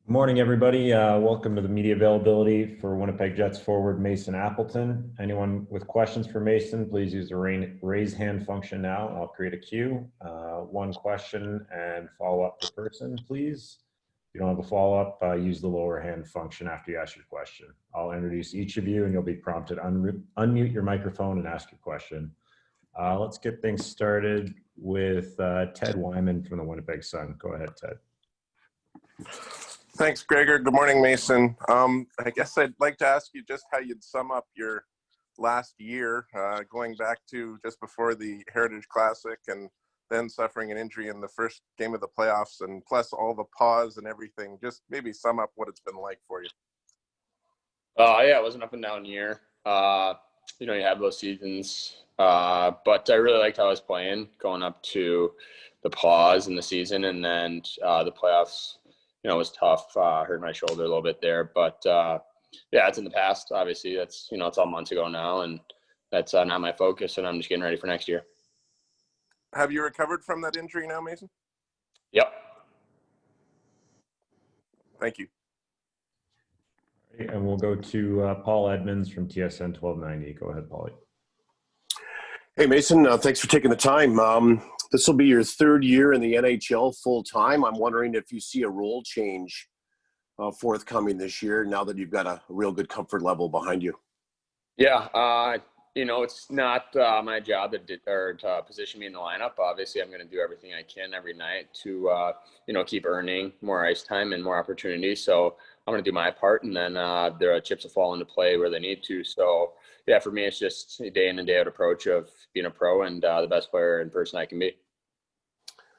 Good morning, everybody. Welcome to the media availability for Winnipeg Jets forward Mason Appleton. Anyone with questions for Mason, please use the raise hand function now. I'll create a queue. One question and follow up per person, please. If you don't have a follow-up, use the lower hand function after you ask your question. I'll introduce each of you and you'll be prompted to unmute your microphone and ask your question. Let's get things started with Ted Wyman from the Winnipeg Sun. Go ahead, Ted. Thanks, Gregor. Good morning, Mason. I guess I'd like to ask you just how you'd sum up your last year, going back to just before the Heritage Classic and then suffering an injury in the first game of the playoffs, and plus all the pause and everything. Just maybe sum up what it's been like for you. Yeah, it was an up and down year. You have those seasons, but I really liked how I was playing going up to the pause in the season, and then the playoffs. It was tough. Hurt my shoulder a little bit there, but yeah, it's in the past. Obviously, that's it's all months ago now, and that's not my focus. And I'm just getting ready for next year. Have you recovered from that injury now, Mason? Yep. Thank you. And we'll go to Paul Edmonds from TSN 1290. Go ahead, Paulie. Hey, Mason, thanks for taking the time. This will be your third year in the NHL full-time. I'm wondering if you see a role change forthcoming this year now that you've got a real good comfort level behind you. Yeah, it's not my job to position me in the lineup. Obviously, I'm going to do everything I can every night to, keep earning more ice time and more opportunities. So I'm going to do my part, and then there are chips will fall into play where they need to. So, yeah, for me, it's just a day in and day out approach of being a pro and the best player in person I can be.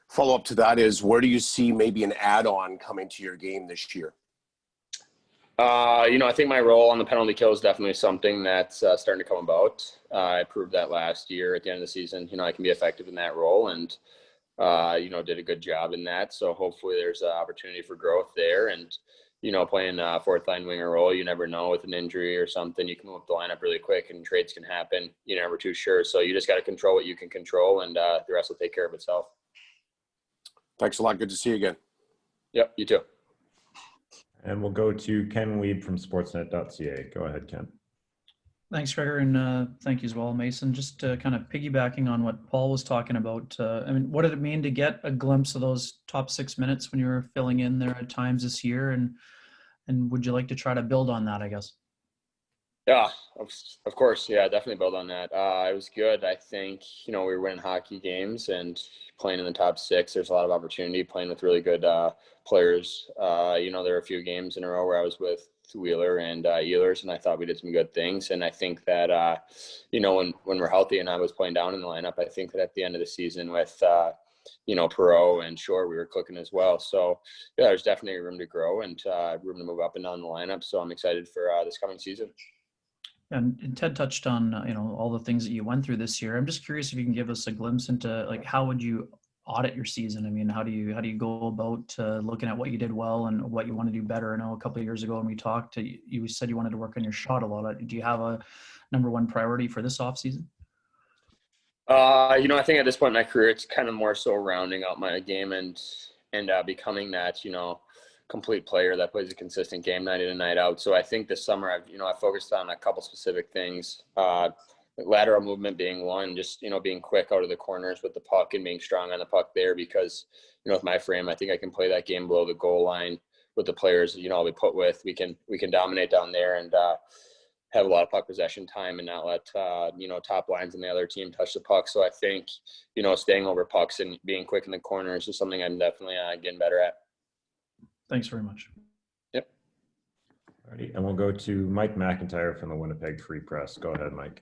Follow-up to that is, where do you see maybe an add-on coming to your game this year? I think my role on the penalty kill is definitely something that's starting to come about. I proved that last year at the end of the season. I can be effective in that role and, did a good job in that. So hopefully there's an opportunity for growth there. And, playing a fourth line winger role, you never know, with an injury or something, you can move up the lineup really quick and trades can happen. You're never too sure. So you just got to control what you can control, and the rest will take care of itself. Thanks a lot. Good to see you again. Yep, you too. And we'll go to Ken Weeb from sportsnet.ca. Go ahead, Ken. Thanks, Gregor, and thank you as well, Mason. Just kind of piggybacking on what Paul was talking about, what did it mean to get a glimpse of those top 6 minutes when you were filling in there at times this year, and would you like to try to build on that, I guess? Yeah, of course. Yeah, definitely build on that. It was good. I think, we were winning hockey games and playing in the top 6. There's a lot of opportunity playing with really good players. There were a few games in a row where I was with Wheeler and Ehlers, and I thought we did some good things. And I think that, when we're healthy and I was playing down in the lineup, I think that at the end of the season with, Perreault and Shore, we were clicking as well. So, yeah, there's definitely room to grow and room to move up and down the lineup. So I'm excited for this coming season. And Ted touched on, all the things that you went through this year. I'm just curious if you can give us a glimpse into, like, how would you audit your season? I mean, how do you go about looking at what you did well and what you want to do better? I know a couple of years ago when we talked, you said you wanted to work on your shot a lot. Do you have a number one priority for this offseason? I think at this point in my career, it's kind of more so rounding out my game and becoming that, complete player that plays a consistent game night in and night out. So I think this summer I've focused on a couple specific things. Lateral movement being one, just, being quick out of the corners with the puck and being strong on the puck there, because, with my frame, I think I can play that game below the goal line with the players, I'll be put with. We can dominate down there and have a lot of puck possession time and not let, top lines and the other team touch the puck. So I think, staying over pucks and being quick in the corners is something I'm definitely getting better at. Thanks very much. Yep. All righty. And we'll go to Mike McIntyre from the Winnipeg Free Press. Go ahead, Mike.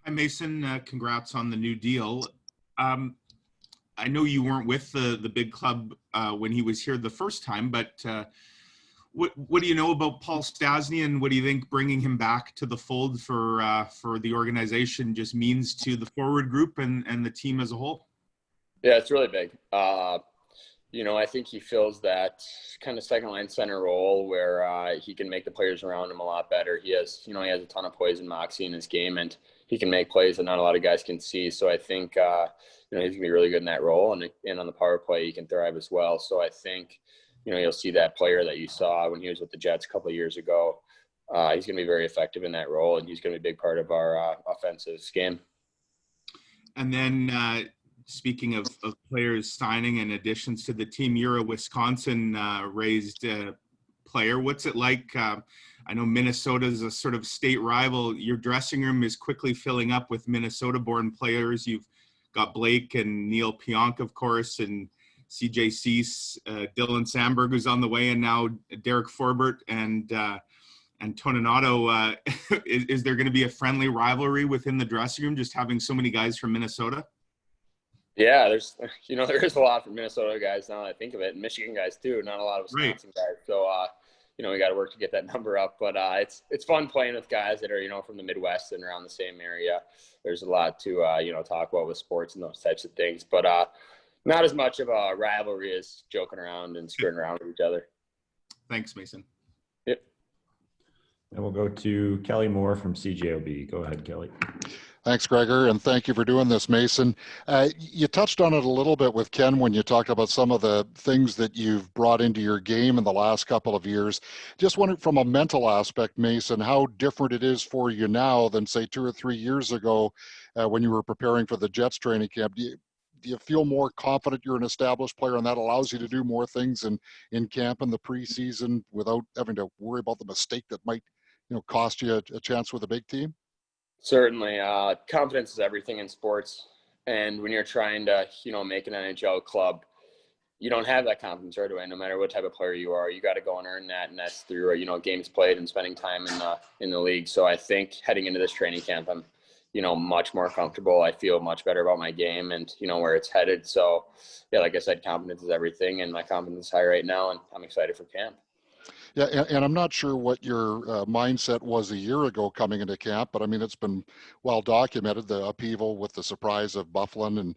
Hi, Mason. Congrats on the new deal. I know you weren't with the big club when he was here the first time, but what do you know about Paul Stastny, and what do you think bringing him back to the fold for the organization just means to the forward group and the team as a whole? Yeah, it's really big. I think he fills that kind of second line center role where he can make the players around him a lot better. He has a ton of poise and moxie in his game, and he can make plays that not a lot of guys can see. So I think, he's going to be really good in that role. And on the power play, he can thrive as well. So I think, you'll see that player that you saw when he was with the Jets a couple of years ago. He's going to be very effective in that role, and he's going to be a big part of our offensive scheme. And then speaking of players signing and additions to the team, you're a Wisconsin raised player. What's it like? I know Minnesota is a sort of state rival. Your dressing room is quickly filling up with Minnesota-born players. You've got Blake and Neil Pionk, of course, and CJ Cease, Dylan Sandberg, who's on the way, and now Derek Forbert and Toninato. Is there going to be a friendly rivalry within the dressing room, just having so many guys from Minnesota? Yeah, there is a lot from Minnesota guys now that I think of it, and Michigan guys too. Not a lot of Wisconsin guys. So, we got to work to get that number up. But it's fun playing with guys that are, from the Midwest and around the same area. There's a lot to, talk about with sports and those types of things. But not as much of a rivalry as joking around and screwing around with each other. Thanks, Mason. Yep. And we'll go to Kelly Moore from CJOB. Go ahead, Kelly. Thanks, Gregor, and thank you for doing this, Mason. You touched on it a little bit with Ken when you talked about some of the things that you've brought into your game in the last couple of years. Just wondering from a mental aspect, Mason, how different it is for you now than, say, 2 or 3 years ago when you were preparing for the Jets training camp. Do you feel more confident you're an established player and that allows you to do more things in camp in the preseason without having to worry about the mistake that might cost you a chance with a big team? Certainly. Confidence is everything in sports. And when you're trying to, make an NHL club, you don't have that confidence right away, no matter what type of player you are. You got to go and earn that, and that's through, games played and spending time in the league. So I think heading into this training camp, I'm, much more comfortable. I feel much better about my game and, where it's headed. So, yeah, like I said, confidence is everything, and my confidence is high right now, and I'm excited for camp. Yeah, and I'm not sure what your mindset was a year ago coming into camp, but I mean, it's been well documented, the upheaval with the surprise of Bufflin and,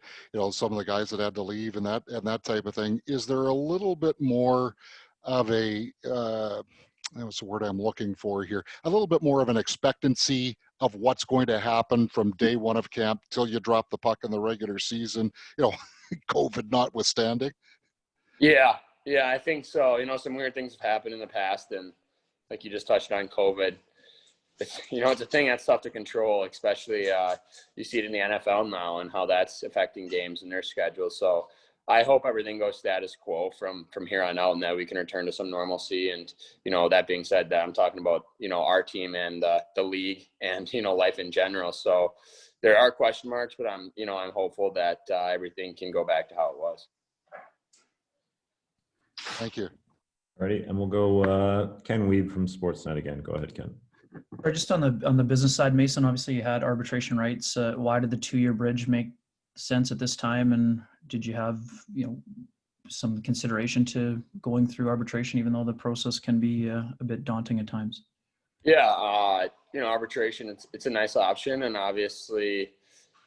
some of the guys that had to leave and that type of thing. Is there a little bit more of a, what's the word I'm looking for here? A little bit more of an expectancy of what's going to happen from day one of camp till you drop the puck in the regular season, COVID notwithstanding? Yeah, I think so. Some weird things have happened in the past, and like you just touched on COVID, it's a thing that's tough to control, especially you see it in the NFL now and how that's affecting games and their schedule. So I hope everything goes status quo from here on out and that we can return to some normalcy. And, that being said, that I'm talking about, our team and the league and, life in general. So there are question marks, but I'm hopeful that everything can go back to how it was. Thank you. Alrighty, and we'll go Ken Weeb from Sportsnet again. Go ahead, Ken. Or just on the business side, Mason, obviously you had arbitration rights. Why did the 2-year bridge make sense at this time? And did you have, some consideration to going through arbitration, even though the process can be a bit daunting at times? Yeah, arbitration, it's a nice option. And obviously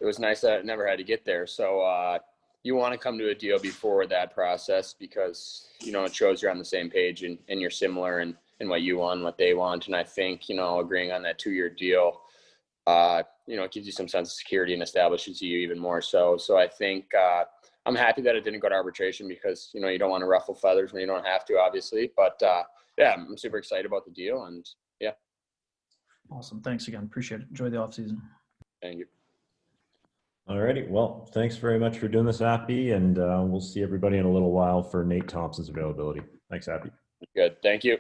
it was nice that it never had to get there. So you want to come to a deal before that process because, it shows you're on the same page and you're similar in what you want, what they want. And I think, agreeing on that 2-year deal, it gives you some sense of security and establishes you even more so. So I think I'm happy that it didn't go to arbitration because, you don't want to ruffle feathers when you don't have to, obviously. But, yeah, I'm super excited about the deal. And, yeah. Awesome. Thanks again. Appreciate it. Enjoy the offseason. Thank you. Alrighty, well, thanks very much for doing this, Appy, and we'll see everybody in a little while for Nate Thompson's availability. Thanks, Appy. Good. Thank you.